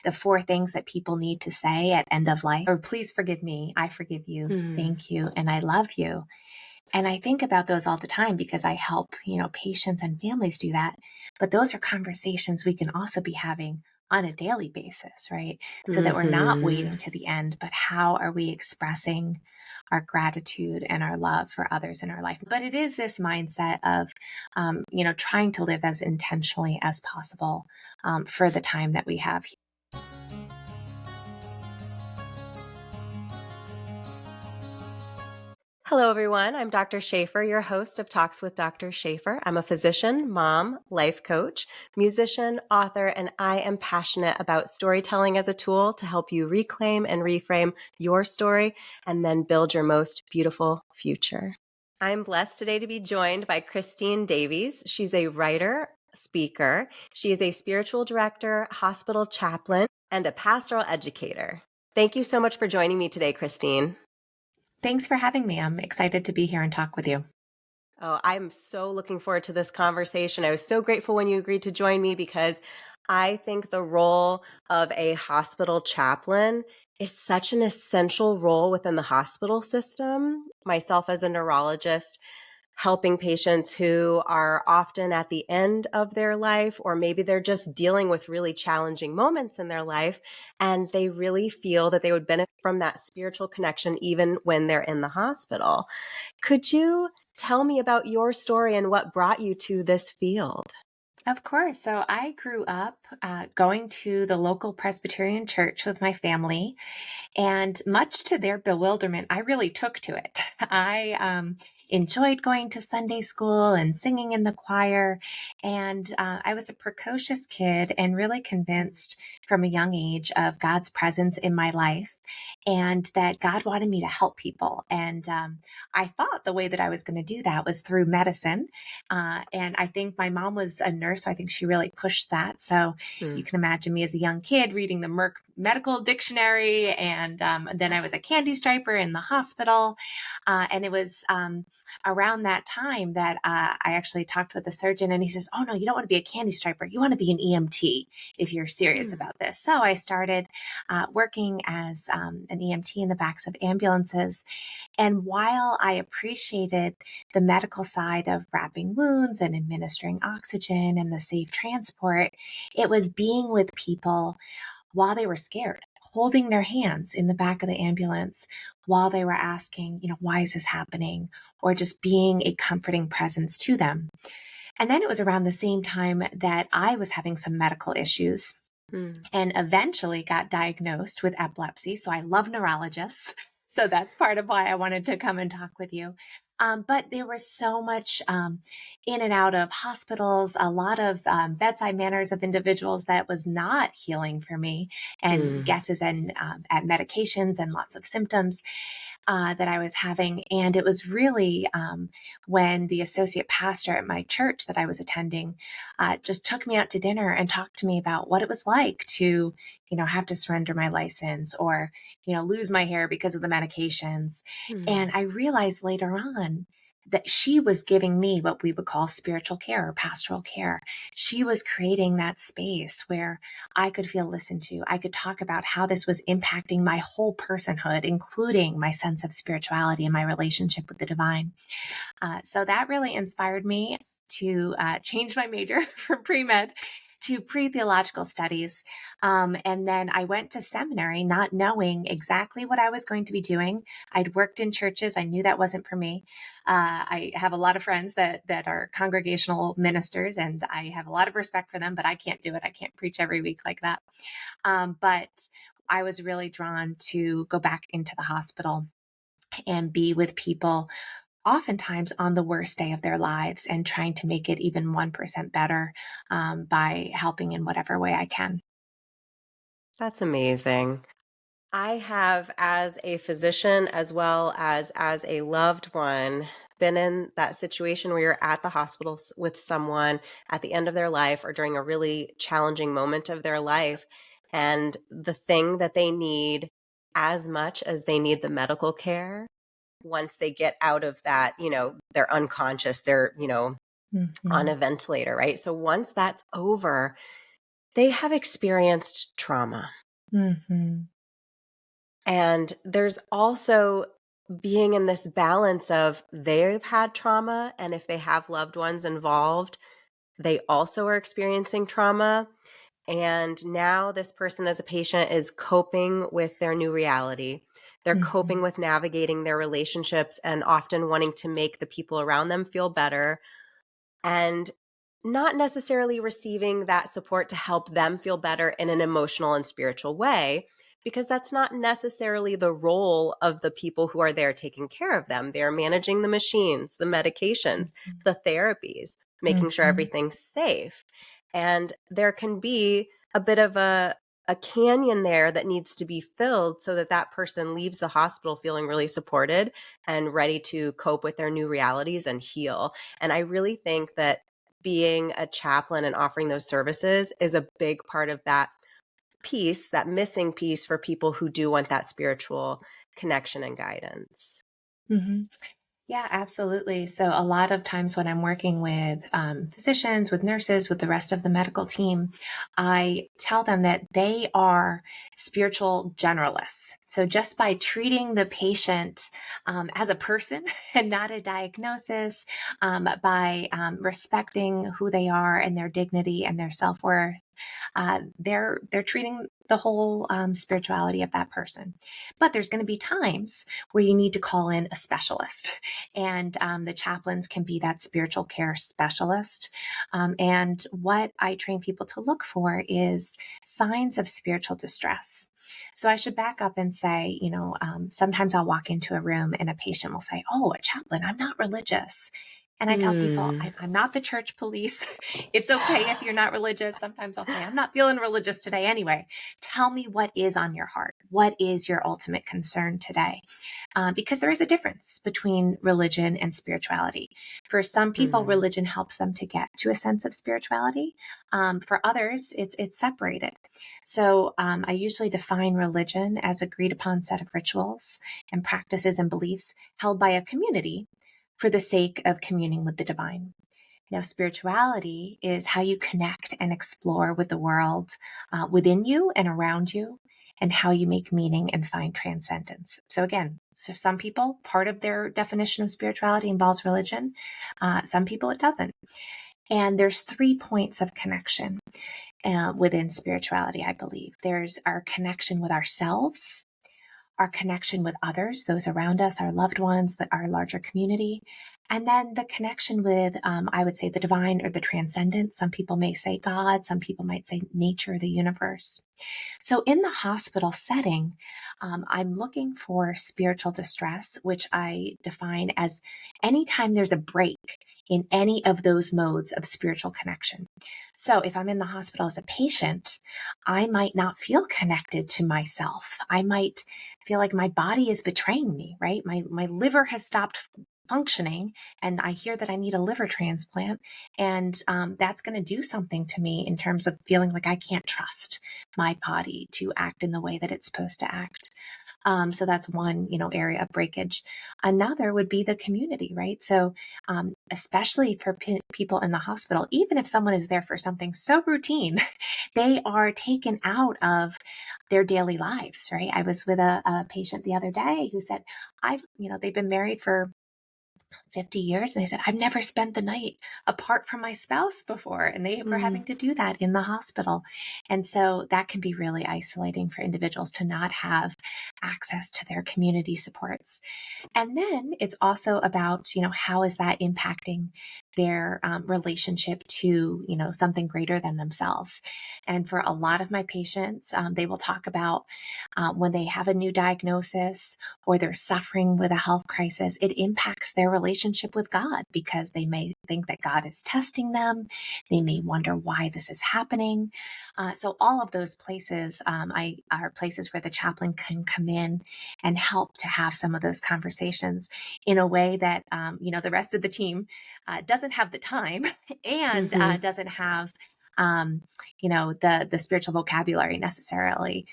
the 4 things that people need to say at end of life, or please forgive me, I forgive you, thank you, and I love you. And I think about those all the time because I help, patients and families do that. But those are conversations we can also be having on a daily basis, right? So that we're not waiting to the end, but how are we expressing our gratitude and our love for others in our life? But it is this mindset of, trying to live as intentionally as possible for the time that we have. Hello, everyone. I'm Dr. Shafer, your host of Talks with Dr. Shafer. I'm a physician, mom, life coach, musician, author, and I am passionate about storytelling as a tool to help you reclaim and reframe your story and then build your most beautiful future. I'm blessed today to be joined by Christine Davies. She's a writer, speaker. She is a spiritual director, hospital chaplain, and a pastoral educator. Thank you so much for joining me today, Christine. Thanks for having me. I'm excited to be here and talk with you. Oh, I'm so looking forward to this conversation. I was so grateful when you agreed to join me because I think the role of a hospital chaplain is such an essential role within the hospital system. Myself as a neurologist, helping patients who are often at the end of their life, or maybe they're just dealing with really challenging moments in their life, and they really feel that they would benefit from that spiritual connection even when they're in the hospital. Could you tell me about your story and what brought you to this field? Of course. So I grew up going to the local Presbyterian church with my family. And much to their bewilderment, I really took to it. I enjoyed going to Sunday school and singing in the choir. And I was a precocious kid and really convinced from a young age of God's presence in my life and that God wanted me to help people. And I thought the way that I was going to do that was through medicine. And I think my mom was a nurse, so I think she really pushed that. So you can imagine me as a young kid reading the Merck Medical Dictionary, and then I was a candy striper in the hospital. And it was around that time that I actually talked with the surgeon, and he says, "Oh no, you don't want to be a candy striper. You want to be an EMT if you're serious about this." So I started working as an EMT in the backs of ambulances. And while I appreciated the medical side of wrapping wounds and administering oxygen and the safe transport, it was being with people while they were scared, holding their hands in the back of the ambulance while they were asking, why is this happening? Or just being a comforting presence to them. And then it was around the same time that I was having some medical issues and eventually got diagnosed with epilepsy. So I love neurologists. So that's part of why I wanted to come and talk with you. But there was so much in and out of hospitals, a lot of bedside manners of individuals that was not healing for me, and guesses and at medications and lots of symptoms that I was having. And it was really when the associate pastor at my church that I was attending just took me out to dinner and talked to me about what it was like to, have to surrender my license or, lose my hair because of the medications. And I realized later on that she was giving me what we would call spiritual care or pastoral care. She was creating that space where I could feel listened to. I could talk about how this was impacting my whole personhood, including my sense of spirituality and my relationship with the divine. So that really inspired me to change my major from pre-med to pre-theological studies. And then I went to seminary not knowing exactly what I was going to be doing. I'd worked in churches. I knew that wasn't for me. I have a lot of friends that are congregational ministers, and I have a lot of respect for them, but I can't do it. I can't preach every week like that. But I was really drawn to go back into the hospital and be with people oftentimes on the worst day of their lives and trying to make it even 1% better by helping in whatever way I can. That's amazing. I have, as a physician as well as a loved one, been in that situation where you're at the hospital with someone at the end of their life or during a really challenging moment of their life. And the thing that they need as much as they need the medical care, once they get out of that, they're unconscious, they're, on a ventilator, right? So once that's over, they have experienced trauma. Mm-hmm. And there's also being in this balance of they've had trauma, and if they have loved ones involved, they also are experiencing trauma. And now this person as a patient is coping with their new reality. They're Mm-hmm. coping with navigating their relationships and often wanting to make the people around them feel better, and not necessarily receiving that support to help them feel better in an emotional and spiritual way, because that's not necessarily the role of the people who are there taking care of them. They're managing the machines, the medications, the therapies, making sure Mm-hmm. everything's safe. And there can be a bit of a canyon there that needs to be filled so that that person leaves the hospital feeling really supported and ready to cope with their new realities and heal. And I really think that being a chaplain and offering those services is a big part of that piece, that missing piece for people who do want that spiritual connection and guidance. Mm-hmm. Yeah, absolutely. So a lot of times when I'm working with physicians, with nurses, with the rest of the medical team, I tell them that they are spiritual generalists. So just by treating the patient as a person and not a diagnosis, by respecting who they are and their dignity and their self-worth, they're treating the whole spirituality of that person. But there's going to be times where you need to call in a specialist, and the chaplains can be that spiritual care specialist. And what I train people to look for is signs of spiritual distress. So I should back up and say, sometimes I'll walk into a room and a patient will say, "Oh, a chaplain, I'm not religious." And I tell people, Hmm. I'm not the church police. It's okay if you're not religious. Sometimes I'll say, "I'm not feeling religious today anyway. Tell me what is on your heart. What is your ultimate concern today?" Because there is a difference between religion and spirituality. For some people, Hmm. religion helps them to get to a sense of spirituality. For others, it's separated. So I usually define religion as agreed upon set of rituals and practices and beliefs held by a community for the sake of communing with the divine. Now, spirituality is how you connect and explore with the world within you and around you, and how you make meaning and find transcendence. So, again, so some people, part of their definition of spirituality involves religion. Some people, it doesn't. And there's 3 points of connection within spirituality, I believe. There's our connection with ourselves, our connection with others, those around us, our loved ones, our larger community, and then the connection with, I would say, the divine or the transcendent. Some people may say God, some people might say nature, the universe. So in the hospital setting, I'm looking for spiritual distress, which I define as anytime there's a break in any of those modes of spiritual connection. So if I'm in the hospital as a patient, I might not feel connected to myself. I might feel like my body is betraying me, right? My liver has stopped functioning, and I hear that I need a liver transplant. And that's going to do something to me in terms of feeling like I can't trust my body to act in the way that it's supposed to act. So that's one, area of breakage. Another would be the community, right? So, especially for people in the hospital, even if someone is there for something so routine, they are taken out of their daily lives, right? I was with a patient the other day who said, they've been married for 50 years. And they said, "I've never spent the night apart from my spouse before." And they were Hmm. having to do that in the hospital. And so that can be really isolating for individuals to not have access to their community supports. And then it's also about, how is that impacting their relationship to, something greater than themselves. And for a lot of my patients, they will talk about when they have a new diagnosis or they're suffering with a health crisis, it impacts their relationship with God because they may think that God is testing them. They may wonder why this is happening. So all of those places are places where the chaplain can come in and help to have some of those conversations in a way that the rest of the team doesn't have the time and Hmm. doesn't have the spiritual vocabulary necessarily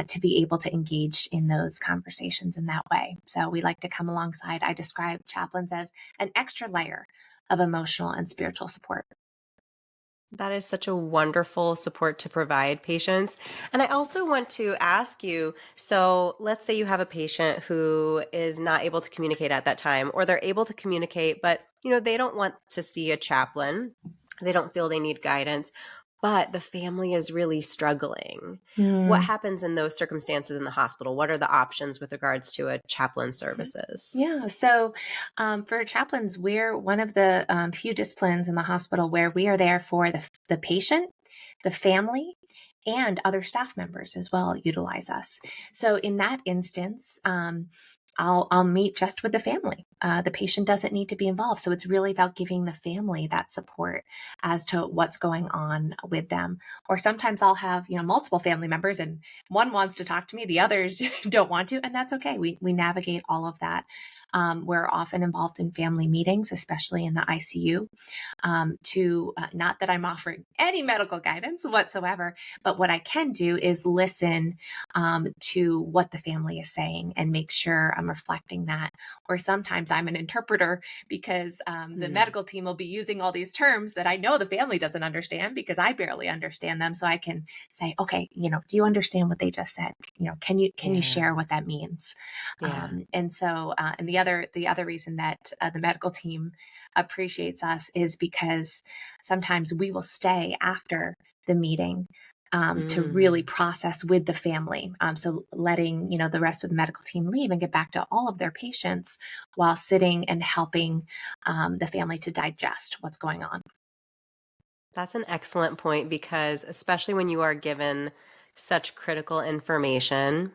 to be able to engage in those conversations in that way. So we like to come alongside. I describe chaplains as an extra layer of emotional and spiritual support. That is such a wonderful support to provide patients. And I also want to ask you, so let's say you have a patient who is not able to communicate at that time, or they're able to communicate, but they don't want to see a chaplain. They don't feel they need guidance, but the family is really struggling. What Hmm. happens in those circumstances in the hospital? What are the options with regards to a chaplain Mhm. services? Yeah. So for chaplains, we're one of the few disciplines in the hospital where we are there for the patient, the family, and other staff members as well utilize us. So in that instance, I'll meet just with the family. The patient doesn't need to be involved. So it's really about giving the family that support as to what's going on with them. Or sometimes I'll have, multiple family members and one wants to talk to me, the others don't want to, and that's okay. We navigate all of that. We're often involved in family meetings, especially in the ICU, to not that I'm offering any medical guidance whatsoever, but what I can do is listen to what the family is saying and make sure I'm reflecting that. Or sometimes I'm an interpreter because the Mm, medical team will be using all these terms that I know the family doesn't understand because I barely understand them. So I can say, okay, do you understand what they just said? Can you yeah, share what that means? yeah. And the other reason that the medical team appreciates us is because sometimes we will stay after the meeting to really Mm. process with the family. So letting the rest of the medical team leave and get back to all of their patients while sitting and helping the family to digest what's going on. That's an excellent point because, especially when you are given such critical information,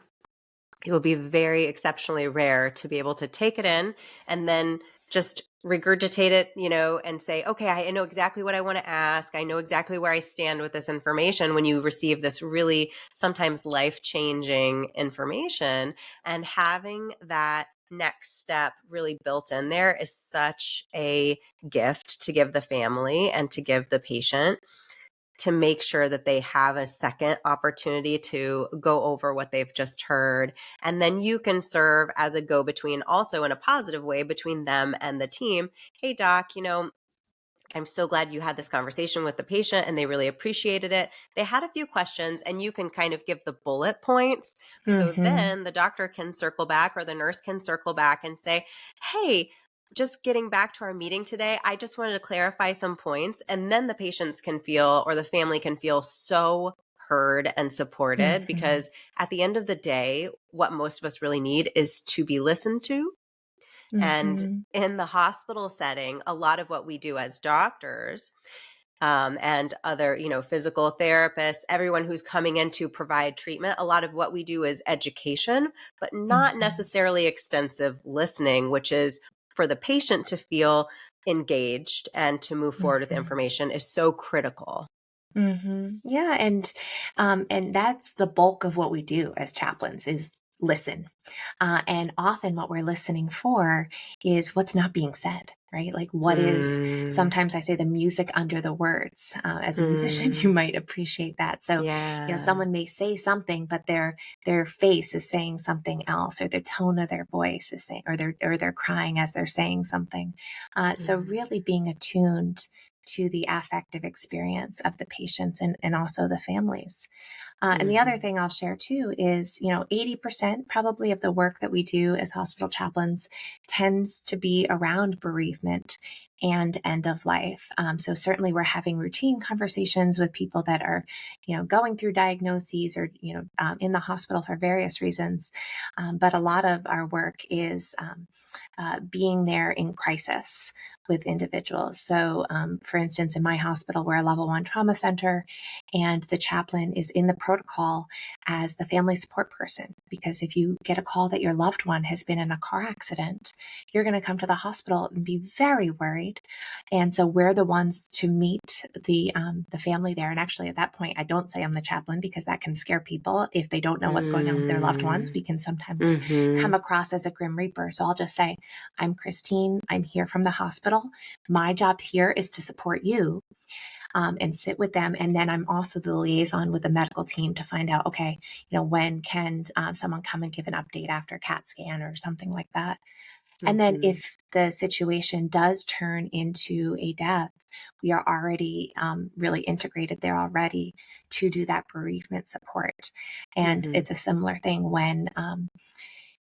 it will be very exceptionally rare to be able to take it in and then just regurgitate it, and say, okay, I know exactly what I want to ask. I know exactly where I stand with this information when you receive this really sometimes life changing information. And having that next step really built in there is such a gift to give the family and to give the patient, to make sure that they have a second opportunity to go over what they've just heard. And then you can serve as a go between, also in a positive way, between them and the team. Hey, doc, I'm so glad you had this conversation with the patient and they really appreciated it. They had a few questions, and you can kind of give the bullet points. So Hmm. then the doctor can circle back, or the nurse can circle back and say, hey, just getting back to our meeting today, I just wanted to clarify some points. And then the patients can feel, or the family can feel, so heard and supported, Hmm. because at the end of the day, what most of us really need is to be listened to. And Hmm. in the hospital setting, a lot of what we do as doctors, and other, physical therapists, everyone who's coming in to provide treatment, a lot of what we do is education, but not Hmm. necessarily extensive listening, which is for the patient to feel engaged and to move forward with Hmm. information, is so critical. Yeah, and that's the bulk of what we do as chaplains is listen. And often what we're listening for is what's not being said, right? Like what is, Mm, sometimes I say the music under the words. As a musician, you mm, might appreciate that. So, yeah. someone may say something, but their face is saying something else, or the tone of their voice is saying, or they're crying as they're saying something. So Mm, really being attuned to the affective experience of the patients and also the families. And the other mhm, thing I'll share too is, 80% probably of the work that we do as hospital chaplains tends to be around bereavement and end of life. So certainly we're having routine conversations with people that are, going through diagnoses or, in the hospital for various reasons. But a lot of our work is being there in crisis with individuals. So, for instance, in my hospital, we're a level 1 trauma center, and the chaplain is in the protocol as the family support person. Because if you get a call that your loved one has been in a car accident, you're going to come to the hospital and be very worried. And so we're the ones to meet the family there. And actually, at that point, I don't say I'm the chaplain because that can scare people if they don't know what's going on with their loved ones. mm, We can sometimes come mhm, across as a grim reaper. So I'll just say, I'm Christine. I'm here from the hospital. My job here is to support you and sit with them. And then I'm also the liaison with the medical team to find out, okay, when can someone come and give an update after CAT scan or something like that. And then Mhm. if the situation does turn into a death, we are already really integrated there already to do that bereavement support. And Mhm. it's a similar thing when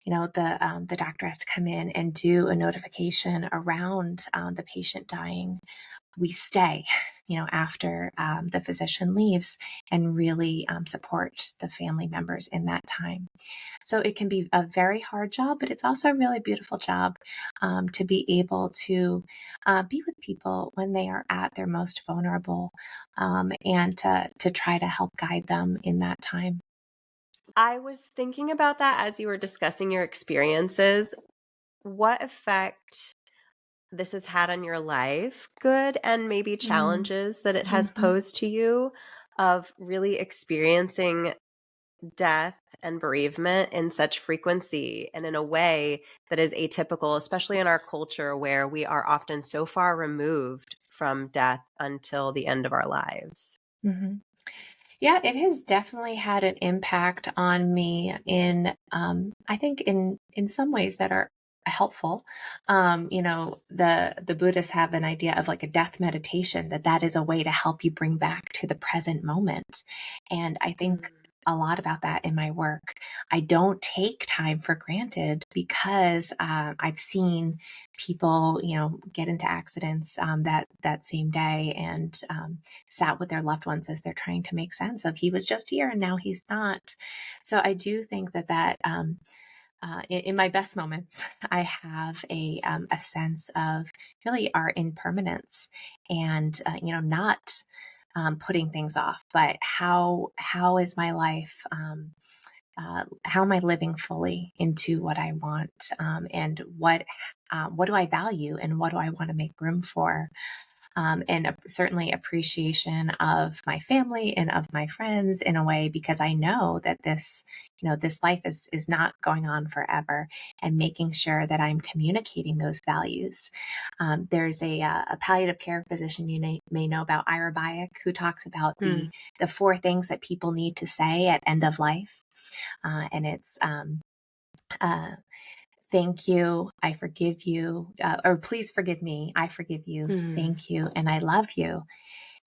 the doctor has to come in and do a notification around the patient dying. We stay, after the physician leaves, and really support the family members in that time. So it can be a very hard job, but it's also a really beautiful job to be able to be with people when they are at their most vulnerable, and to try to help guide them in that time. I was thinking about that as you were discussing your experiences. What effect this has had on your life, good and maybe Mm. challenges that it has Mhm. posed to you of really experiencing death and bereavement in such frequency and in a way that is atypical, especially in our culture where we are often so far removed from death until the end of our lives. Mhm. Yeah, it has definitely had an impact on me in, I think in some ways that are helpful. The Buddhists have an idea of like a death meditation, that is a way to help you bring back to the present moment. And I think Mm. a lot about that in my work. I don't take time for granted because I've seen people, get into accidents that same day, and sat with their loved ones as they're trying to make sense of, he was just here and now he's not. So I do think in my best moments, I have a sense of really our impermanence, and not putting things off, but how is my life? How am I living fully into what I want, and what do I value, and what do I want to make room for? And certainly appreciation of my family and of my friends in a way, because I know that this life is not going on forever, and making sure that I'm communicating those values. There's a palliative care physician you may know about, Ira Bayek, who talks about the Mm. the four things that people need to say at end of life, and it's uh, thank you, I forgive you, or please forgive me, I forgive you, Mm. thank you, and I love you.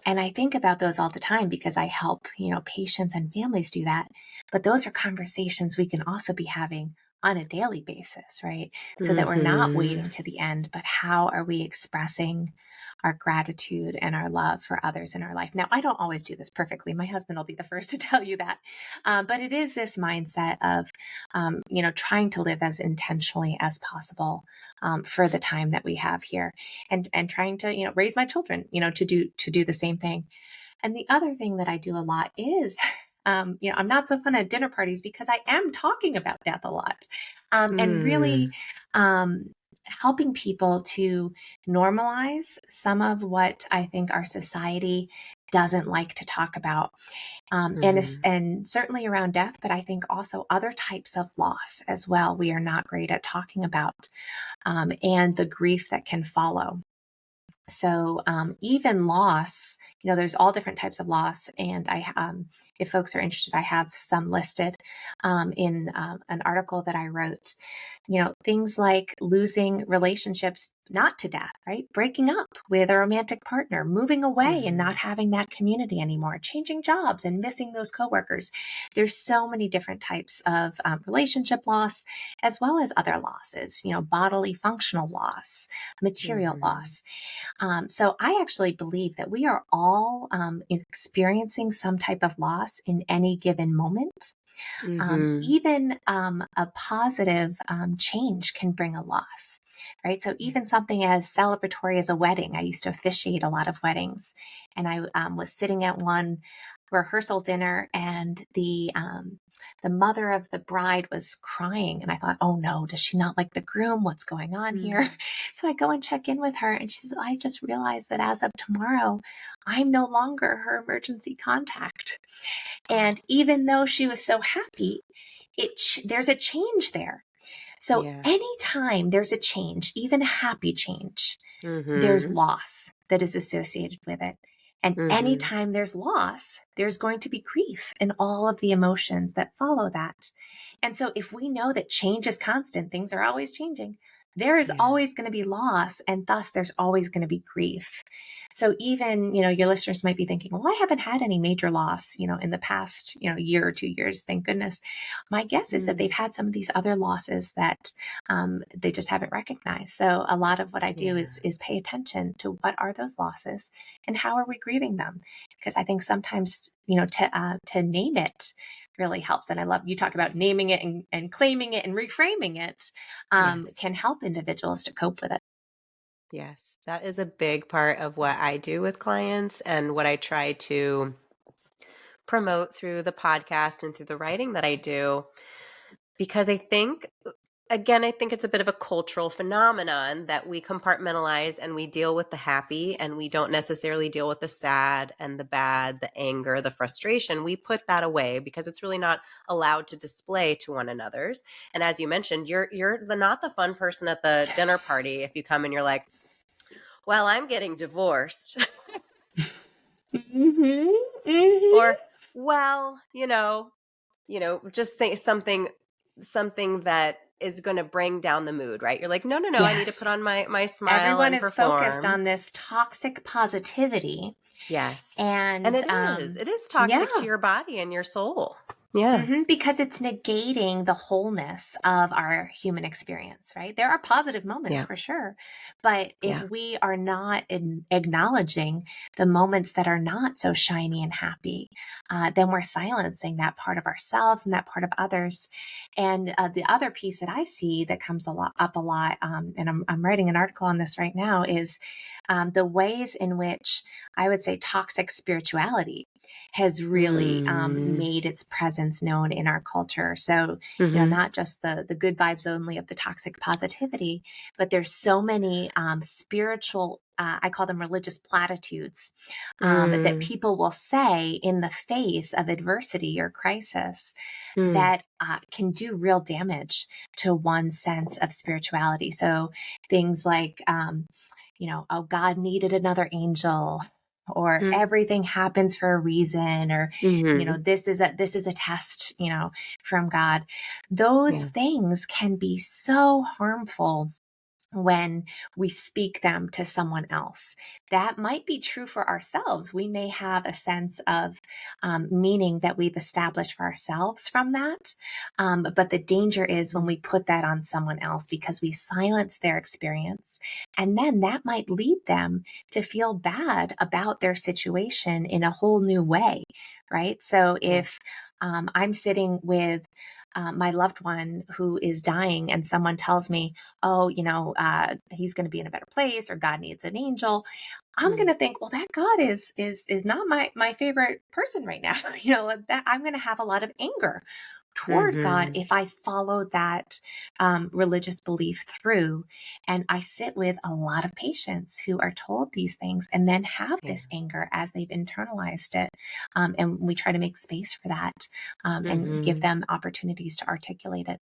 And I think about those all the time because I help, patients and families do that. But those are conversations we can also be having on a daily basis, right? So that we're not Mhm. waiting to the end, but how are we expressing our gratitude and our love for others in our life? Now, I don't always do this perfectly. My husband will be the first to tell you that. But it is this mindset of, trying to live as intentionally as possible for the time that we have here, and trying to raise my children to do the same thing. And the other thing that I do a lot is I'm not so fun at dinner parties because I am talking about death a lot, and really Mm. um, helping people to normalize some of what I think our society doesn't like to talk about, Mhm. and certainly around death, but I think also other types of loss as well. We are not great at talking about, and the grief that can follow. So even loss, there's all different types of loss, and if folks are interested, I have some listed in an article that I wrote. Things like losing relationships, not to death, right? Breaking up with a romantic partner, moving away and not Mhm. having that community anymore, changing jobs and missing those coworkers. There's so many different types of relationship loss, as well as other losses. Bodily functional loss, material Mhm. loss. So I actually believe that we are all experiencing some type of loss in any given moment. Mhm. Even a positive change can bring a loss, right? So Yeah. even something as celebratory as a wedding, I used to officiate a lot of weddings, and I was sitting at one rehearsal dinner, and the mother of the bride was crying, and I thought, oh no, does she not like the groom? What's going on here? Mm. So I go and check in with her, and she says, I just realized that as of tomorrow, I'm no longer her emergency contact. Oh, And even though she was so happy, there's a change there. So yeah. anytime there's a change, even a happy change, there's Mhm. loss that is associated with it. And Mhm. anytime there's loss, there's going to be grief and all of the emotions that follow that. And so if we know that change is constant, things are always changing, there is Yeah. always going to be loss, and thus there's always going to be grief. So even, your listeners might be thinking, well, I haven't had any major loss, in the past, year or 2 years, thank goodness. My guess is that they've Mm. had some of these other losses that they just haven't recognized. So a lot of what I do Yeah. is pay attention to what are those losses and how are we grieving them? Because I think sometimes, to name it really helps. And I love you talk about naming it and claiming it and reframing it, Yes. can help individuals to cope with it. Yes. That is a big part of what I do with clients and what I try to promote through the podcast and through the writing that I do. Because I think it's a bit of a cultural phenomenon that we compartmentalize and we deal with the happy and we don't necessarily deal with the sad and the bad, the anger, the frustration. We put that away because it's really not allowed to display to one another's. And as you mentioned, you're not the fun person at the dinner party if you come and you're like, well, I'm getting divorced. Mm-hmm. Mm-hmm. Or, well, just say something that is going to bring down the mood, right? You're like, no, I need to put Yes. on my smile Everyone and is focused perform. on this toxic positivity. Yes. And And it is yeah, toxic to your body and your soul. Yeah. because it's negating the wholeness of our human experience, right? There are positive moments Yeah. for sure. But if Yeah. we are not acknowledging the moments that are not so shiny and happy, then we're silencing that part of ourselves and that part of others. And the other piece that I see that comes up a lot, and I'm writing an article on this right now, is the ways in which I would say toxic spirituality has really Mm. made its presence known in our culture. So, Mm-hmm. not just the good vibes only of the toxic positivity, but there's so many spiritual, I call them religious platitudes, that Mm. people will say in the face of adversity or crisis Mm. that can do real damage to one's sense of spirituality. So things like, oh, God needed another angel, or Mm. everything happens for a reason, or Mm-hmm. this is a test, from God. Those Yeah. things can be so harmful when we speak them to someone else. That might be true for ourselves. We may have a sense of meaning that we've established for ourselves from that. But the danger is when we put that on someone else because we silence their experience. And then that might lead them to feel bad about their situation in a whole new way, right? So Yeah. if I'm sitting with my loved one who is dying and someone tells me, oh, he's going to be in a better place, or God needs an angel, I'm going Mm. to think, well, that God is not my favorite person right now. That I'm going to have a lot of anger toward God Mm-hmm. if I follow that religious belief through. And I sit with a lot of patients who are told these things and then have Yeah. this anger as they've internalized it. And we try to make space for that, and give Mm-hmm. them opportunities to articulate it.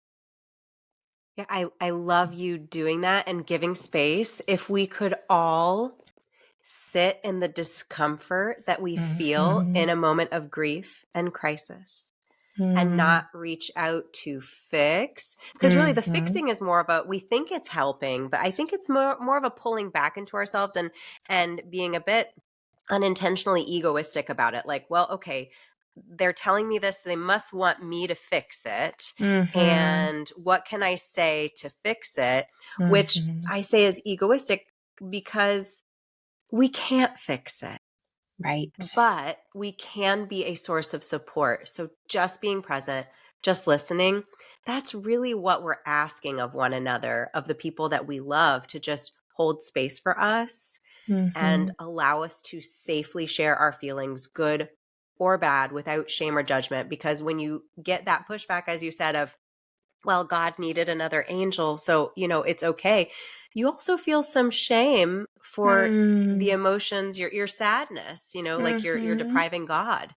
Yeah, I love you doing that and giving space. If we could all sit in the discomfort that we feel Mhm. in a moment of grief and crisis and Mm. not reach out to fix, because really the Mhm. fixing is more of a, we think it's helping, but I think it's more of a pulling back into ourselves and being a bit unintentionally egoistic about it. Like, well, okay, they're telling me this, they must want me to fix it. Mhm. And what can I say to fix it? Which Mhm. I say is egoistic because we can't fix it, Right. but we can be a source of support. So just being present, just listening, that's really what we're asking of one another, of the people that we love, to just hold space for us and Mhm. allow us to safely share our feelings, good or bad, without shame or judgment. Because when you get that pushback, as you said, of, well, God needed another angel, so, it's okay. You also feel some shame for the Mm. emotions, your sadness, like you're Mhm. depriving God,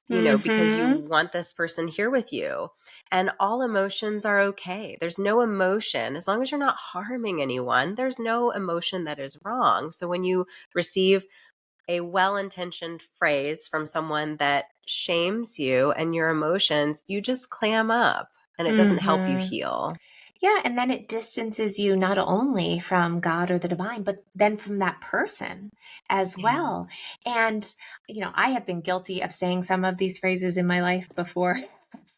because you Mhm. want this person here with you. And all emotions are okay. There's no emotion, as long as you're not harming anyone, there's no emotion that is wrong. So when you receive a well-intentioned phrase from someone that shames you and your emotions, you just clam up and it doesn't help you Mhm. heal. Yeah, and then it distances you not only from God or the divine, but then from that person as Yeah. well. And, I have been guilty of saying some of these phrases in my life before.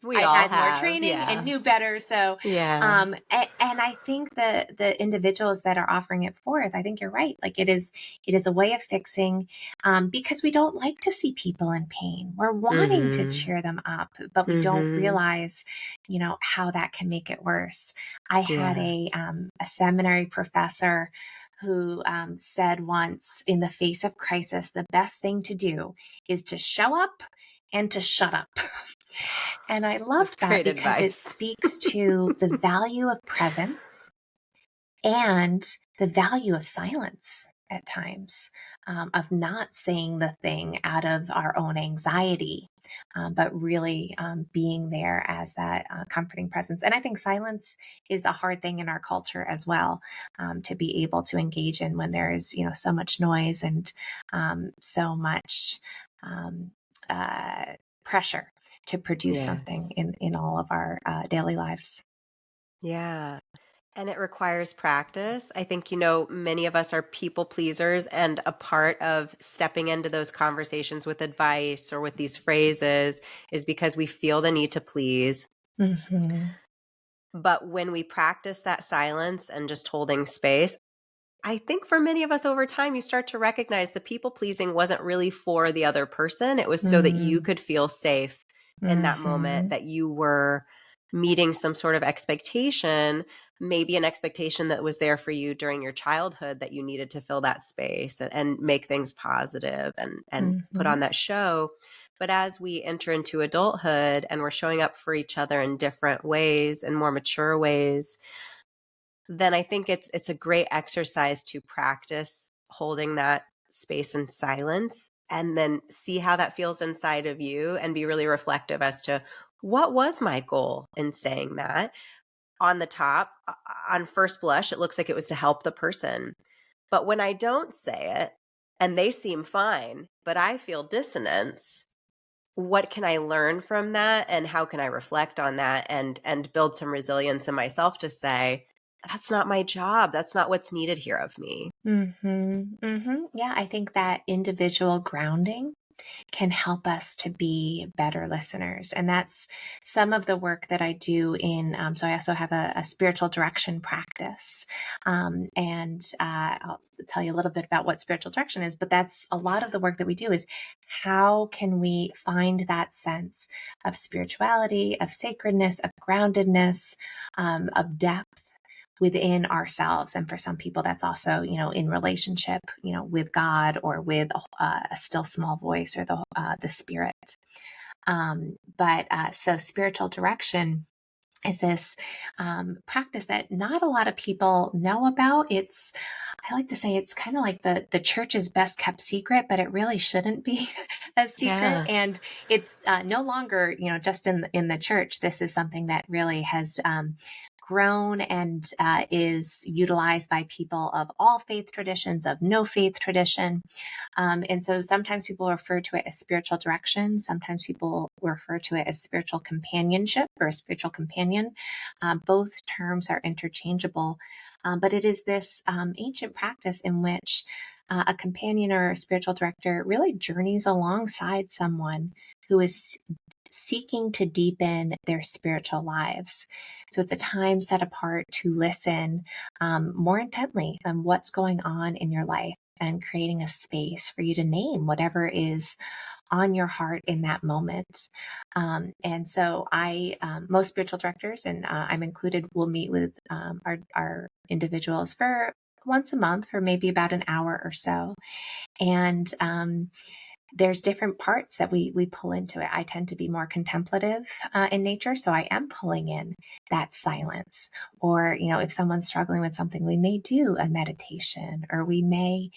We I all had more have. training and Yeah. knew better. So, Yeah. and I think the individuals that are offering it forth, I think you're right. Like it is a way of fixing, because we don't like to see people in pain. We're wanting to Mhm. cheer them up, but we don't Mhm. realize, how that can make it worse. I had Yeah. a seminary professor who said once, in the face of crisis, the best thing to do is to show up and to shut up. And I That's loved that great because it advice. speaks to the value of presence and the value of silence at times, of not saying the thing out of our own anxiety, but really being there as that comforting presence. And I think silence is a hard thing in our culture as well, to be able to engage in when there is, so much noise and so much um, uh, pressure to produce Yes. something in all of our daily lives. Yeah. And it requires practice. I think, many of us are people pleasers, and a part of stepping into those conversations with advice or with these phrases is because we feel the need to please. Hmm. But when we practice that silence and just holding space, I think for many of us over time, you start to recognize the people pleasing wasn't really for the other person. It was so that you Mm-hmm. could feel safe in that moment, that you were meeting some sort of expectation, maybe an expectation that was there for you during your childhood, that you needed to fill that space and make things positive and put Hmm. on that show. But as we enter into adulthood and we're showing up for each other in different ways and more mature ways, then I think it's a great exercise to practice holding that space and silence, and then see how that feels inside of you and be really reflective as to what was my goal in saying that. On the top, on first blush, it looks like it was to help the person. But when I don't say it and they seem fine, but I feel dissonance, what can I learn from that, and how can I reflect on that and build some resilience in myself to say, that's not my job. That's not what's needed here of me. Yeah, I think that individual grounding can help us to be better listeners. And that's some of the work that I do in, so I also have a spiritual direction practice. And I'll tell you a little bit about what spiritual direction is, but that's a lot of the work that we do is how can we find that sense of spirituality, of sacredness, of groundedness, of depth within ourselves. And for some people, that's also, in relationship, with God or with a still small voice or the spirit. But so spiritual direction is this practice that not a lot of people know about. I like to say it's kind of like the church's best kept secret, but it really shouldn't be a secret. Yeah. And it's no longer, just in the church. This is something that really has grown and is utilized by people of all faith traditions, of no faith tradition. And so sometimes people refer to it as spiritual direction. Sometimes people refer to it as spiritual companionship or spiritual companion. Both terms are interchangeable, but it is this ancient practice in which a companion or a spiritual director really journeys alongside someone who is seeking to deepen their spiritual lives. So it's a time set apart to listen more intently on what's going on in your life and creating a space for you to name whatever is on your heart in that moment. And so most spiritual directors, and I'm included, will meet with our individuals for once a month for maybe about an hour or so. And there's different parts that we pull into it. I tend to be more contemplative in nature, so I am pulling in that silence. Or, if someone's struggling with something, we may do a meditation, or we may,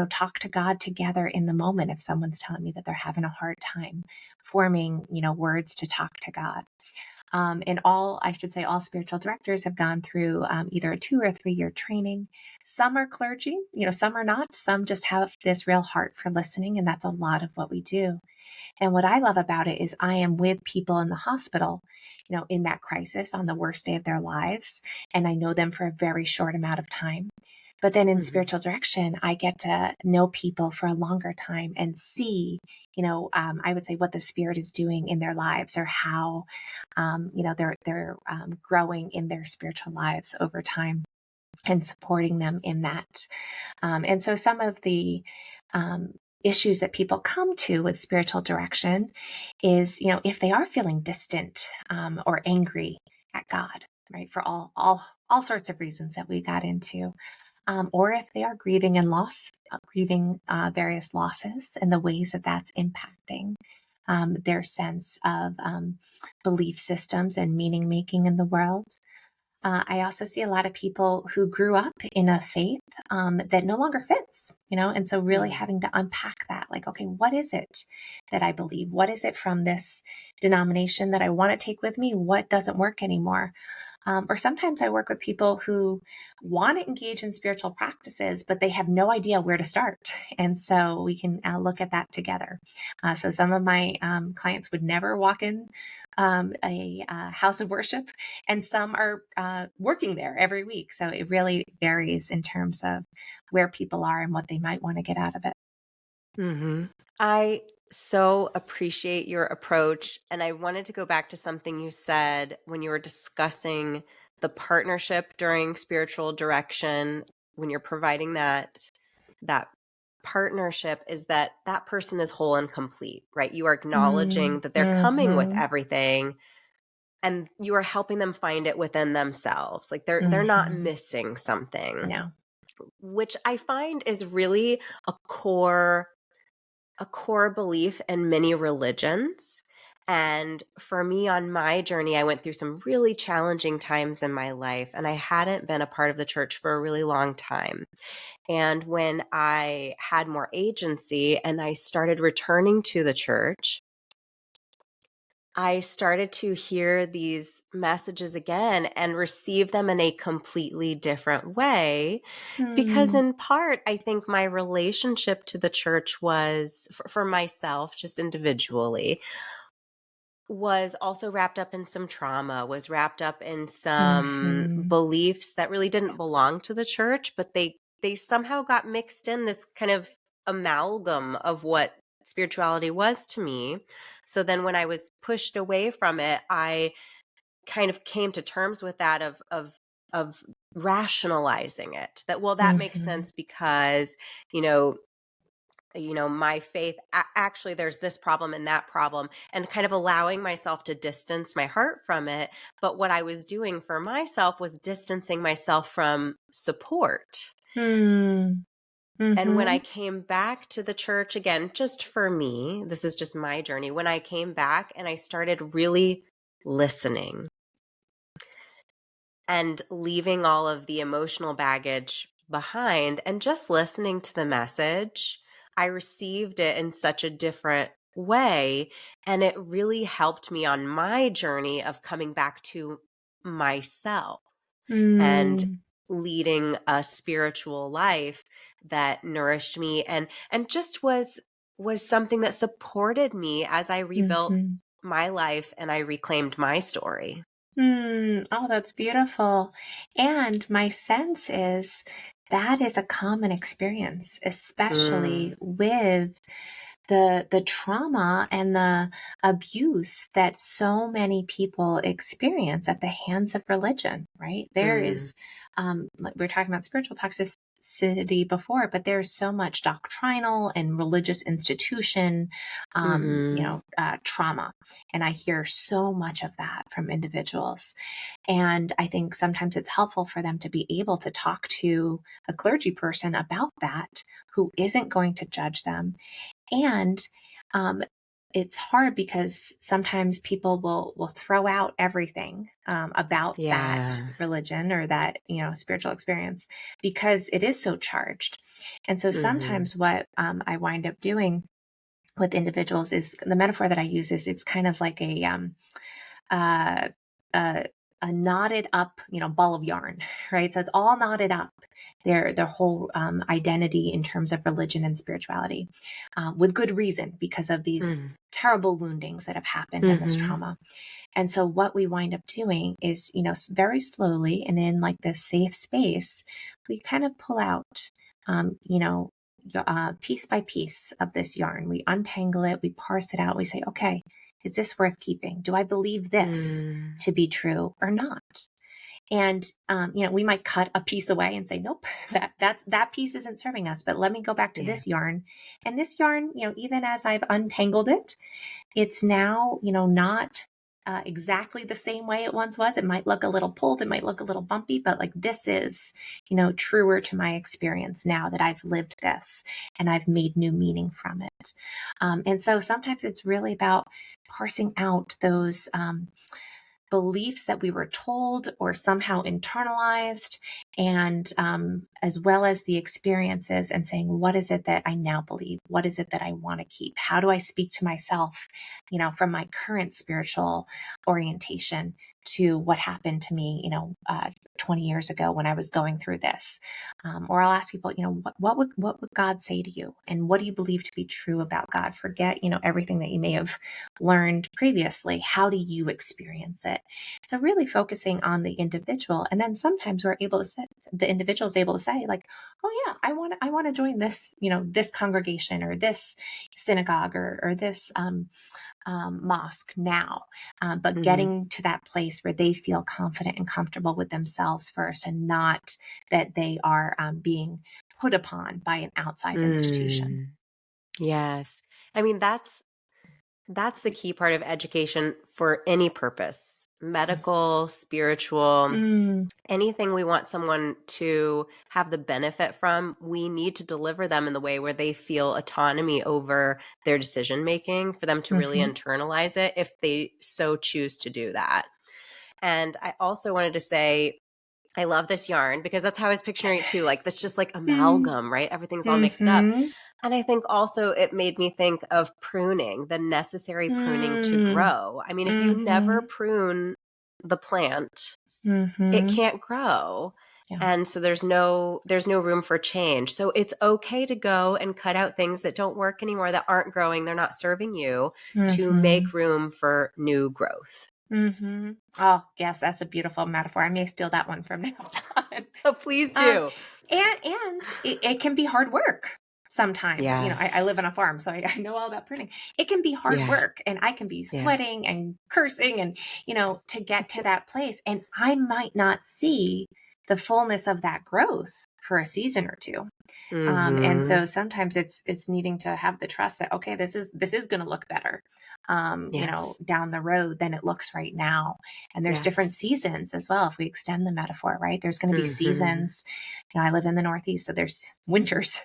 talk to God together in the moment if someone's telling me that they're having a hard time forming, words to talk to God. And all spiritual directors have gone through either a 2 or 3 year training. Some are clergy, some are not. Some just have this real heart for listening, and that's a lot of what we do. And what I love about it is I am with people in the hospital, in that crisis on the worst day of their lives, and I know them for a very short amount of time. But then in Mhm. spiritual direction, I get to know people for a longer time and see, I would say what the Spirit is doing in their lives, or how, they're growing in their spiritual lives over time, and supporting them in that. And so some of the issues that people come to with spiritual direction is, if they are feeling distant or angry at God, right, for all sorts of reasons that we got into, or if they are grieving various losses and the ways that that's impacting their sense of belief systems and meaning making in the world. I also see a lot of people who grew up in a faith that no longer fits, and so really Mm. having to unpack that, like, okay, what is it that I believe? What is it from this denomination that I want to take with me? What doesn't work anymore? Or sometimes I work with people who want to engage in spiritual practices, but they have no idea where to start. And so we can look at that together. So some of my clients would never walk in a house of worship, and some are working there every week. So it really varies in terms of where people are and what they might want to get out of it. Mhm. I so appreciate your approach. And I wanted to go back to something you said when you were discussing the partnership during spiritual direction. When you're providing that partnership, is that that person is whole and complete, right? You are acknowledging that they're coming with Mm-hmm. everything, and you are helping them find it within themselves. Like they're not Mm-hmm. missing something, No. which I find is really a core belief in many religions. And for me, on my journey, I went through some really challenging times in my life, and I hadn't been a part of the church for a really long time. And when I had more agency and I started returning to the church, I started to hear these messages again and receive them in a completely different way. Because, Hmm. in part, I think my relationship to the church was, for myself, just individually, was also wrapped up in some trauma, was wrapped up in some Mm-hmm. beliefs that really didn't belong to the church, but they somehow got mixed in this kind of amalgam of what spirituality was to me. So then when I was pushed away from it, I kind of came to terms with that of rationalizing it, that, well, that makes Mm-hmm. sense because you know my faith, actually there's this problem and that problem, and kind of allowing myself to distance my heart from it. But what I was doing for myself was distancing myself from support. Mm-hmm. And when Mm-hmm. I came back to the church again, just for me, this is just my journey, when I came back and I started really listening and leaving all of the emotional baggage behind and just listening to the message, I received it in such a different way. And it really helped me on my journey of coming back to myself and leading a spiritual life that nourished me and just was something that supported me as I rebuilt Mm-hmm. my life and I reclaimed my story. Oh, that's beautiful. And my sense is that is a common experience, Mm, especially with the trauma and the abuse that so many people experience at the hands of religion, right? There mm. is, like we were talking about spiritual toxicity before, but there's so much doctrinal and religious institution, Mhm. trauma. And I hear so much of that from individuals. And I think sometimes it's helpful for them to be able to talk to a clergy person about that, who isn't going to judge them. And um, it's hard because sometimes people will throw out everything about that Yeah. religion or that spiritual experience because it is so charged. And so Mhm. sometimes what I wind up doing with individuals is the metaphor that I use is it's kind of like a a knotted up, ball of yarn, right? So it's all knotted up. Their whole identity in terms of religion and spirituality, with good reason, because of these Mm. terrible woundings that have happened and this Mm-hmm. trauma. And so what we wind up doing is, very slowly and in like this safe space, we kind of pull out, piece by piece of this yarn. We untangle it, we parse it out, we say, okay, is this worth keeping? Do I believe this Mm. to be true or not? And, we might cut a piece away and say, nope, that piece isn't serving us, but let me go back to Yeah. this yarn. And this yarn, even as I've untangled it, it's now, not exactly the same way it once was. It might look a little pulled, it might look a little bumpy, but like this is, truer to my experience now that I've lived this and I've made new meaning from it. And so sometimes it's really about parsing out those beliefs that we were told or somehow internalized, and as well as the experiences, and saying, what is it that I now believe? What is it that I want to keep? How do I speak to myself, from my current spiritual orientation to what happened to me, 20 years ago when I was going through this? Or I'll ask people, what would God say to you? And what do you believe to be true about God? Forget, everything that you may have learned previously. How do you experience it? So really focusing on the individual. And then sometimes we're able to say, the individual is able to say, like, oh yeah, I want to join this, this congregation or this synagogue or this mosque now. But Mm-hmm. getting to that place where they feel confident and comfortable with themselves first, and not that they are being put upon by an outside institution. Mm. Yes. I mean, that's the key part of education for any purpose, medical, spiritual, Mm, anything we want someone to have the benefit from. We need to deliver them in the way where they feel autonomy over their decision making, for them to really mm-hmm, internalize it if they so choose to do that. And I also wanted to say, I love this yarn because that's how I was picturing it too. Like, that's just like amalgam, right? Everything's all mixed up. mm-hmm, And I think also it made me think of pruning, the necessary pruning to mm, grow. I mean, if you never mm-hmm, prune the plant, it mm-hmm. can't grow. Yeah. And so there's no room for change. So it's okay to go and cut out things that don't work anymore, that aren't growing, they're not serving you, to Mm-hmm. make room for new growth. Mm-hmm. Oh, yes, that's a beautiful metaphor. I may steal that one from now on. So please Um, do. and it can be hard work sometimes. I live Yes. on a farm, so I know all about pruning. It can be hard Yeah. work, and I can be Yeah. sweating and cursing and, to get to that place. And I might not see the fullness of that growth for a season or two. And Mm-hmm. so sometimes it's needing to have the trust that, okay, this is going to look better, Yes. down the road than it looks right now. And there's different Yes. seasons as well. If we extend the metaphor, right, there's going to be Mm-hmm. seasons. I live in the Northeast, so there's winters,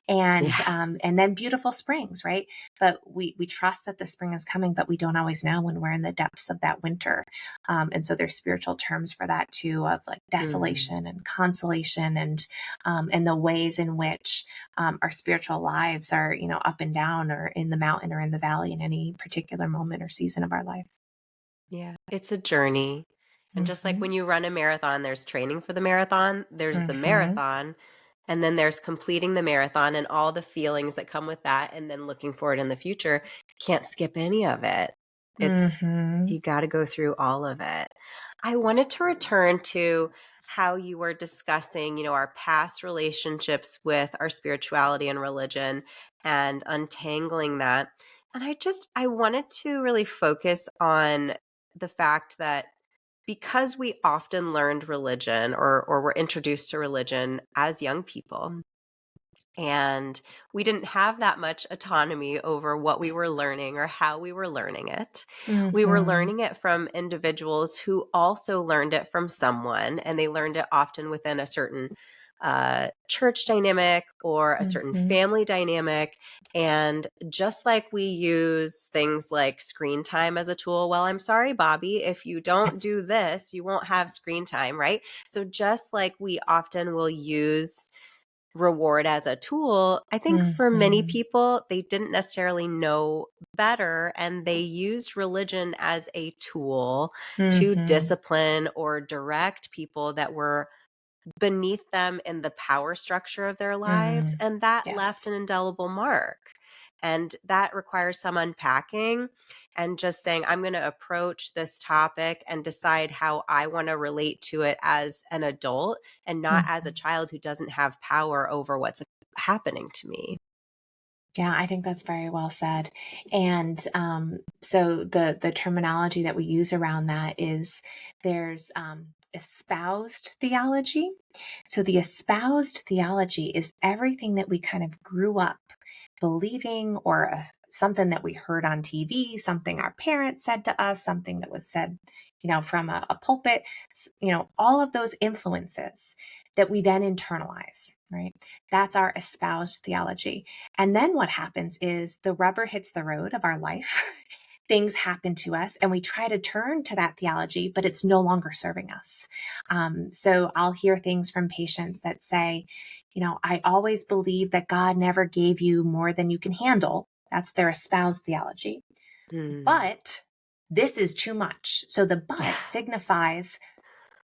Yeah. and then beautiful springs, right? But we trust that the spring is coming, but we don't always know when we're in the depths of that winter. And so there's spiritual terms for that too, of like Mm. desolation and consolation, and the ways in which our spiritual lives are, up and down, or in the mountain or in the valley, in any particular moment or season of our life. Yeah. It's a journey. And just like Mm-hmm. when you run a marathon, there's training for the marathon, there's the Mm-hmm. marathon, and then there's completing the marathon and all the feelings that come with that, and then looking forward in the future. Can't skip any of it. It's Mm-hmm. You got to go through all of it. I wanted to return to how you were discussing, our past relationships with our spirituality and religion, and untangling that. And I wanted to really focus on the fact that, because we often learned religion, or were introduced to religion as young people, and we didn't have that much autonomy over what we were learning or how we were learning it. We were Mm-hmm. learning it from individuals who also learned it from someone, and they learned it often within a certain church dynamic or a certain Mm-hmm. family dynamic. And just like we use things like screen time as a tool, well, I'm sorry, Bobby, if you don't do this, you won't have screen time, right? So just like we often will use reward as a tool, I think for many Mhm. people, they didn't necessarily know better, and they used religion as a tool to Mhm. discipline or direct people that were beneath them in the power structure of their lives. Mhm. And that left Yes. an indelible mark. And that requires some unpacking and just saying, I'm going to approach this topic and decide how I want to relate to it as an adult and not as a Mhm. child who doesn't have power over what's happening to me. Yeah, I think that's very well said. And so the terminology that we use around that is there's espoused theology. So the espoused theology is everything that we kind of grew up believing, or something that we heard on TV, something our parents said to us, something that was said, from a pulpit, all of those influences that we then internalize, right? That's our espoused theology. And then what happens is the rubber hits the road of our life. Things happen to us and we try to turn to that theology, but it's no longer serving us. So I'll hear things from patients that say, I always believe that God never gave you more than you can handle. That's their espoused theology. Mm. But this is too much. So the but signifies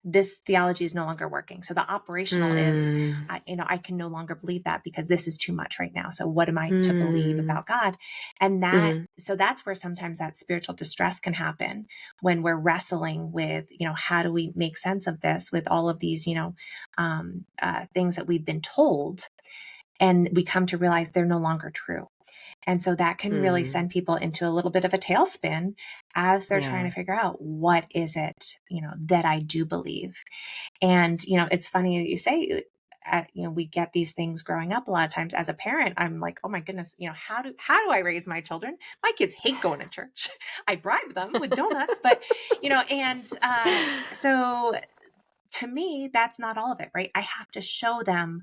this theology is no longer working. So the operational is, Mm. I can no longer believe that because this is too much right now. So what am I to believe Mm. about God? And Mhm. so that's where sometimes that spiritual distress can happen when we're wrestling with, how do we make sense of this with all of these, things that we've been told, and we come to realize they're no longer true. And so that can really Mm. send people into a little bit of a tailspin as they're trying Yeah. to figure out what is it, that I do believe. And, it's funny that you say, we get these things growing up a lot of times. As a parent, I'm like, oh my goodness, how do I raise my children? My kids hate going to church. I bribe them with donuts, but, so to me, that's not all of it, right? I have to show them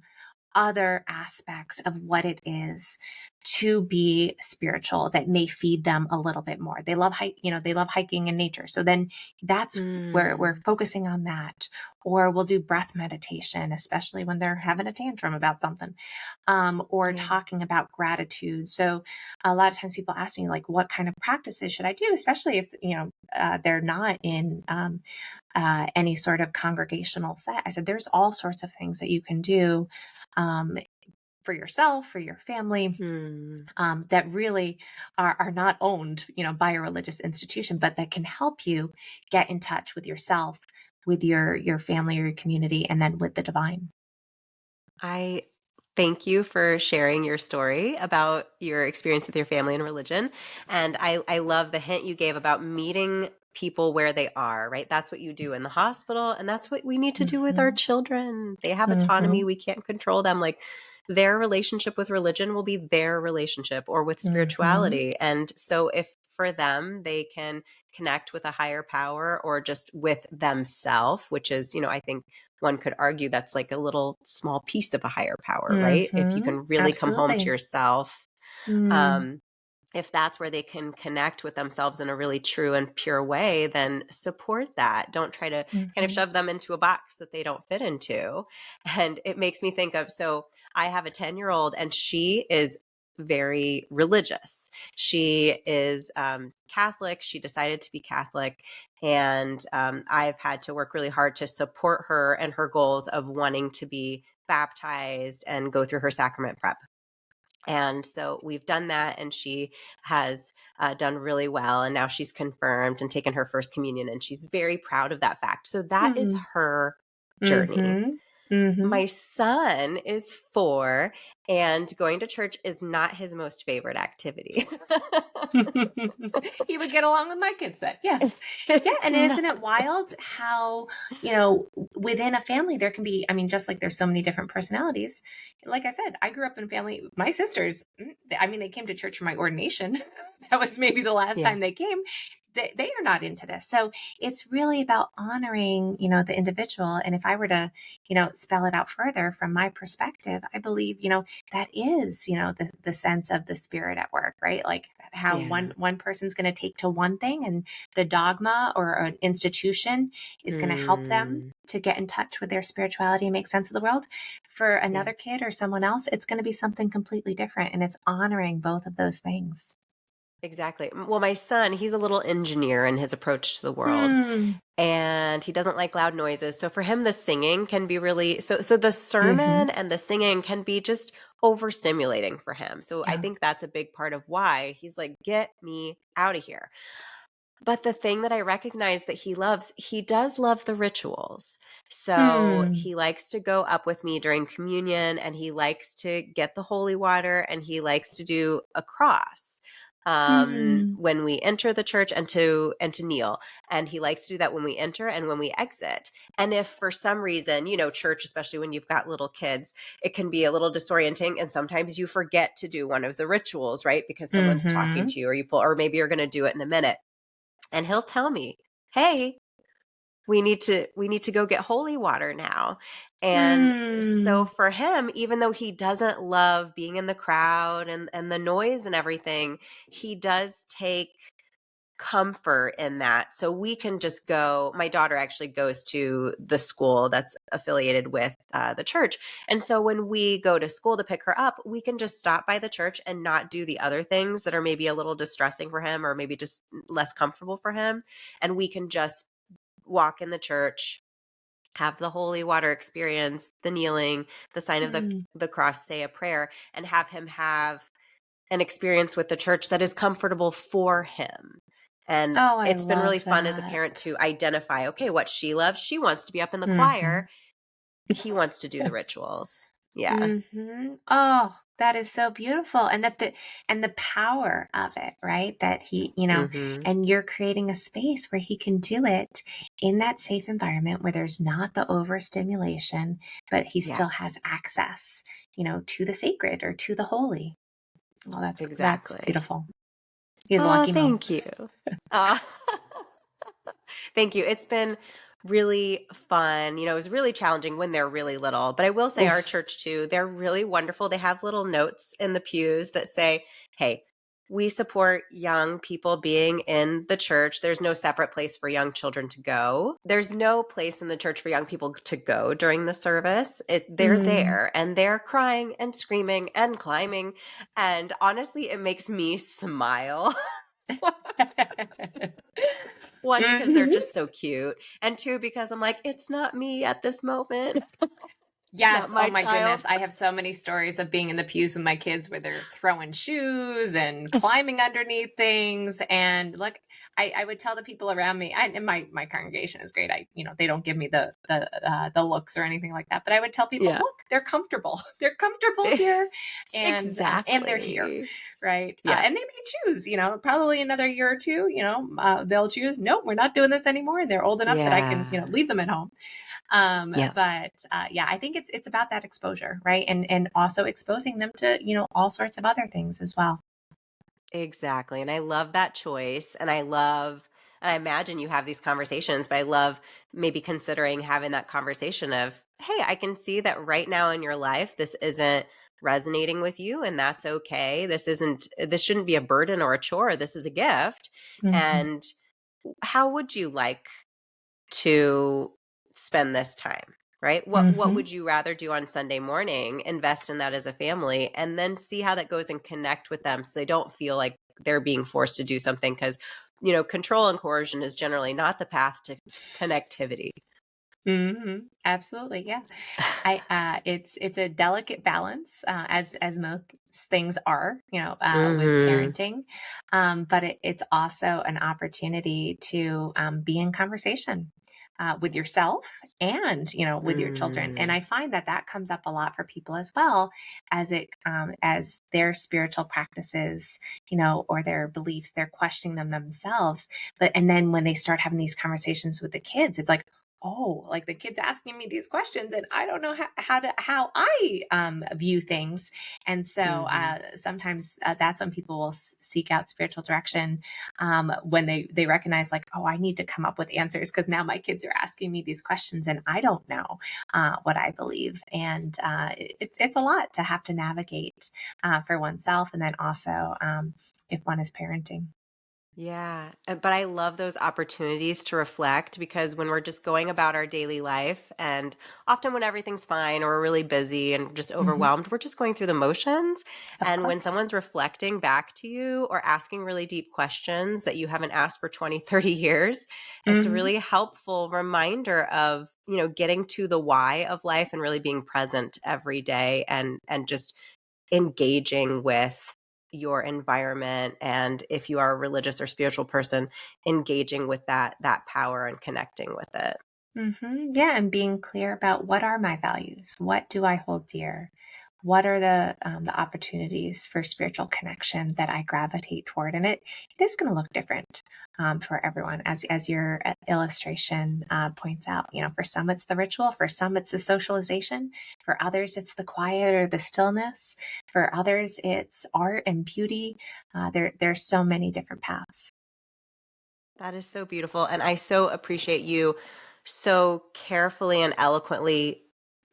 other aspects of what it is to be spiritual that may feed them a little bit more. They love hiking in nature. So then that's where we're Mm. focusing on that. Or we'll do breath meditation, especially when they're having a tantrum about something, or Yeah. talking about gratitude. So a lot of times people ask me, like, what kind of practices should I do, especially if, they're not in, any sort of congregational set. I said, there's all sorts of things that you can do, um, for yourself, for your family, Mm. that really are not owned, by a religious institution, but that can help you get in touch with yourself, with your family or your community, and then with the divine. I thank you for sharing your story about your experience with your family and religion. And I love the hint you gave about meeting people where they are, right? That's what you do in the hospital. And that's what we need to do with our Hmm. children. They have autonomy. Hmm. We can't control them. Like their relationship with religion will be their relationship, or with Hmm. spirituality. And so if for them, they can connect with a higher power or just with themselves, which is, I think one could argue that's like a little small piece of a higher power, right? If you Hmm. can really come home to Absolutely. yourself, Mm. um, if that's where they can connect with themselves in a really true and pure way, then support that. Don't try to kind of Hmm. shove them into a box that they don't fit into. And it makes me think of, so I have a 10-year-old and she is very religious. She is Catholic. She decided to be Catholic. And I've had to work really hard to support her and her goals of wanting to be baptized and go through her sacrament prep. And so we've done that, and she has done really well. And now she's confirmed and taken her first communion, and she's very proud of that fact. So that is Hmm. her journey. Hmm. Hmm. My son is 4, and going to church is not his most favorite activity. He would get along with my kids then. Yes. Yeah. It's And isn't not. it wild how, within a family, there can be, just like there's so many different personalities. Like I said, I grew up in a family, my sisters, they came to church for my ordination. That was maybe the last Yeah. time they came. they are not into this. So it's really about honoring, the individual. And if I were to, spell it out further from my perspective, I believe, that is, the sense of the spirit at work, right? Like how Yeah. one person's going to take to one thing, and the dogma or an institution is going to help them Mm, to get in touch with their spirituality and make sense of the world. For yeah. another kid or someone else, it's going to be something completely different. And it's honoring both of those things. Exactly. Well, my son, he's a little engineer in his approach to the world, Hmm. and he doesn't like loud noises. So for him, the singing can be really so the Mm-hmm. sermon and the singing can be just overstimulating for him. So I Yeah. think that's a big part of why he's like, get me out of here. But the thing that I recognize that he loves, he does love the rituals. So Hmm. he likes to go up with me during communion, and he likes to get the holy water, and he likes to do a cross Hmm. when we enter the church, and to kneel. And he likes to do that when we enter and when we exit. And if for some reason, church, especially when you've got little kids, it can be a little disorienting. And sometimes you forget to do one of the rituals, right? Because someone's talking Mm-hmm. to you, or maybe you're going to do it in a minute. And he'll tell me, "Hey, we need to go get holy water now." And so Hmm. for him, even though he doesn't love being in the crowd and the noise and everything, he does take comfort in that. So we can just go. My daughter actually goes to the school that's affiliated with the church. And so when we go to school to pick her up, we can just stop by the church and not do the other things that are maybe a little distressing for him or maybe just less comfortable for him. And we can just walk in the church, have the holy water experience, the kneeling, the sign of Hmm. the cross, say a prayer, and have him have an experience with the church that is comfortable for him. And Oh, I it's been really love fun as a that. parent to identify, okay, what she loves. She wants to be up in the Mm-hmm. choir. He wants to do the rituals. Yeah. Mm-hmm. Oh, that is so beautiful. And the power of it, right? That he, Mm-hmm. and you're creating a space where he can do it in that safe environment where there's not the overstimulation, but he Yeah, still has access, to the sacred or to the holy. Oh, that's exactly. beautiful. He's a Oh, lucky mom. thank you. Uh, Thank you. It's been really fun. It was really challenging when they're really little, but I will say our Oof. church too, they're really wonderful. They have little notes in the pews that say, hey, we support young people being in the church. There's no separate place for young children to go. There's no place in the church for young people to go during the service. They're Mm. there and they're crying and screaming and climbing. And honestly, it makes me smile. One, because they're Hmm. just so cute, and two, because I'm like, it's not me at this moment. It's not Yes. Oh my my child. goodness. I have so many stories of being in the pews with my kids where they're throwing shoes and climbing underneath things. And look, I would tell the people around me, and my congregation is great. They don't give me the looks or anything like that, but I would tell people, Yeah. look, they're comfortable. They're comfortable here, and they're here, Exactly. right? Yeah. And they may choose, probably another year or two, they'll choose. Nope, we're not doing this anymore. They're old enough that I can, Yeah. leave them at home. Yeah. But yeah, I think it's about that exposure, right? And also exposing them to, all sorts of other things as well. Exactly. And I love that choice. And I imagine you have these conversations, but I love maybe considering having that conversation of, hey, I can see that right now in your life, this isn't resonating with you, and that's okay. This shouldn't be a burden or a chore. This is a gift. Hmm. And how would you like to spend this time? Right? What Hmm. would you rather do on Sunday morning? Invest in that as a family and then see how that goes and connect with them so they don't feel like they're being forced to do something because control and coercion is generally not the path to connectivity. Hmm. Absolutely. Yeah. It's a delicate balance, as most things are, with Mhm. parenting. But it's also an opportunity to be in conversation with yourself and with your children. And Mm. I find that comes up a lot for people as well, as their spiritual practices, or their beliefs, they're questioning them themselves. And then when they start having these conversations with the kids, it's like, oh, like the kid's asking me these questions and I don't know how I view things. And so Mhm. sometimes that's when people will seek out spiritual direction, when they recognize like, oh, I need to come up with answers because now my kids are asking me these questions and I don't know what I believe. And it's a lot to have to navigate for oneself, and then also if one is parenting. Yeah, but I love those opportunities to reflect because when we're just going about our daily life, and often when everything's fine or we're really busy and just Hmm. overwhelmed, we're just going through the motions. Of And when course. someone's reflecting back to you or asking really deep questions that you haven't asked for 20, 30 years, it's a Hmm. really helpful reminder of, getting to the why of life and really being present every day and just engaging with your environment, and if you are a religious or spiritual person, engaging with that power and connecting with it. Yeah, and being clear about what are my values, what do I hold dear, what are the opportunities for spiritual connection that I gravitate toward, and it is going to look different for everyone, as your illustration points out. You know, for some it's the ritual, for some it's the socialization, for others it's the quiet or the stillness, for others it's art and beauty. There's so many different paths. That is so beautiful. And I so appreciate you so carefully and eloquently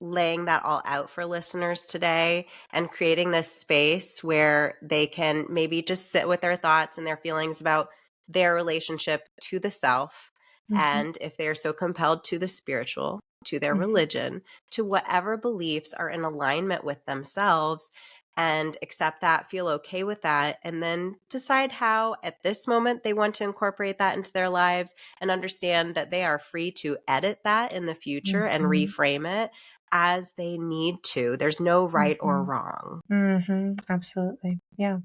laying that all out for listeners today and creating this space where they can maybe just sit with their thoughts and their feelings about their relationship to the self. Hmm. And if they're so compelled, to the spiritual, to their Hmm. religion, to whatever beliefs are in alignment with themselves, and accept that, feel okay with that, and then decide how at this moment they want to incorporate that into their lives, and understand that they are free to edit that in the future and Hmm. reframe it as they need to. There's no right or Hmm. wrong. Absolutely. Yeah.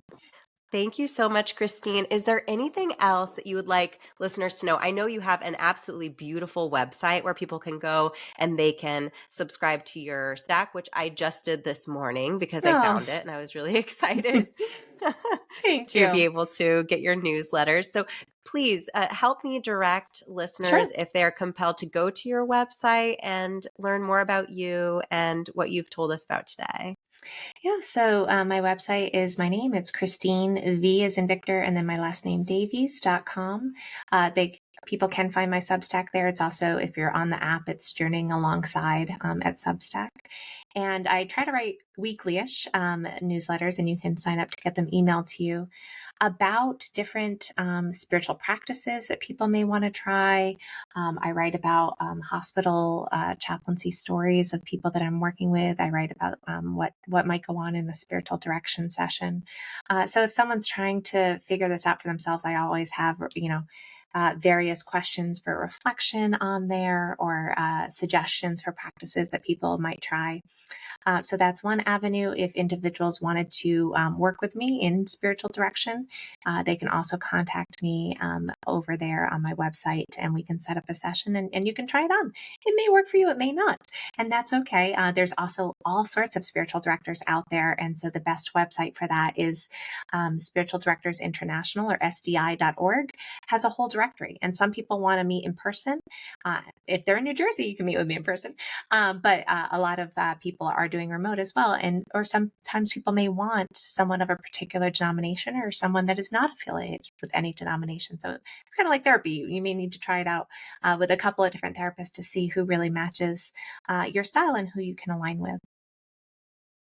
Thank you so much, Christine. Is there anything else that you would like listeners to know? I know you have an absolutely beautiful website where people can go and they can subscribe to your stack, which I just did this morning because I Oh, found it and I was really excited thank to be you. able to get your newsletters. So please help me direct listeners Sure. if they're compelled to go to your website and learn more about you and what you've told us about today. Yeah. So my website is my name. It's Christine, V as in Victor, and then my last name, Davies.com. People can find my Substack there. It's also, if you're on the app, it's journeying alongside at Substack. And I try to write weekly-ish newsletters, and you can sign up to get them emailed to you about different spiritual practices that people may want to try. I write about hospital chaplaincy stories of people that I'm working with. I write about what might go on in a spiritual direction session. So if someone's trying to figure this out for themselves, I always have various questions for reflection on there, or suggestions for practices that people might try. So that's one avenue. If individuals wanted to work with me in spiritual direction, they can also contact me over there on my website, and we can set up a session, and you can try it on. It may work for you, it may not. And that's okay. There's also all sorts of spiritual directors out there. And so the best website for that is Spiritual Directors International, or SDI.org, has a whole directory. And some people want to meet in person. If they're in New Jersey, you can meet with me in person. But a lot of people are doing remote as well. And or sometimes people may want someone of a particular denomination or someone that is not affiliated with any denomination. So it's kind of like therapy. You may need to try it out with a couple of different therapists to see who really matches your style and who you can align with.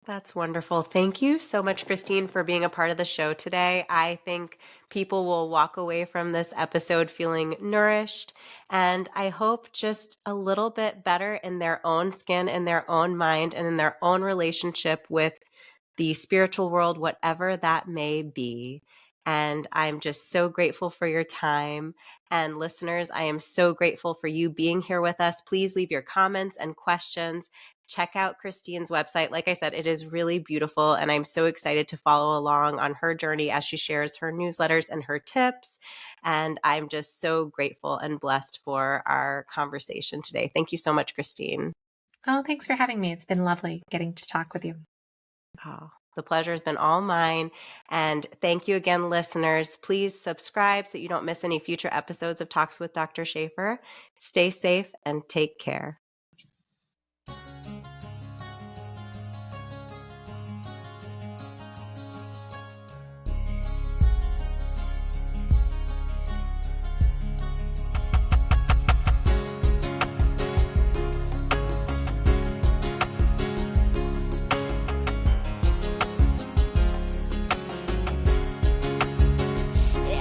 That's wonderful. Thank you so much, Christine, for being a part of the show today. I think people will walk away from this episode feeling nourished, and I hope just a little bit better in their own skin, in their own mind, and in their own relationship with the spiritual world, whatever that may be. And I'm just so grateful for your time. And listeners, I am so grateful for you being here with us. Please leave your comments and questions. Check out Christine's website. Like I said, it is really beautiful. And I'm so excited to follow along on her journey as she shares her newsletters and her tips. And I'm just so grateful and blessed for our conversation today. Thank you so much, Christine. Oh, thanks for having me. It's been lovely getting to talk with you. Oh. The pleasure has been all mine. And thank you again, listeners. Please subscribe so you don't miss any future episodes of Talks with Dr. Shafer. Stay safe and take care.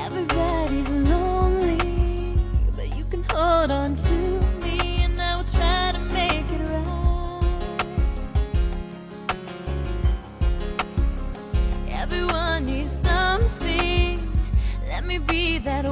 Everybody's lonely, but you can hold on to me, and I will try to make it right. Everyone needs something. Let me be that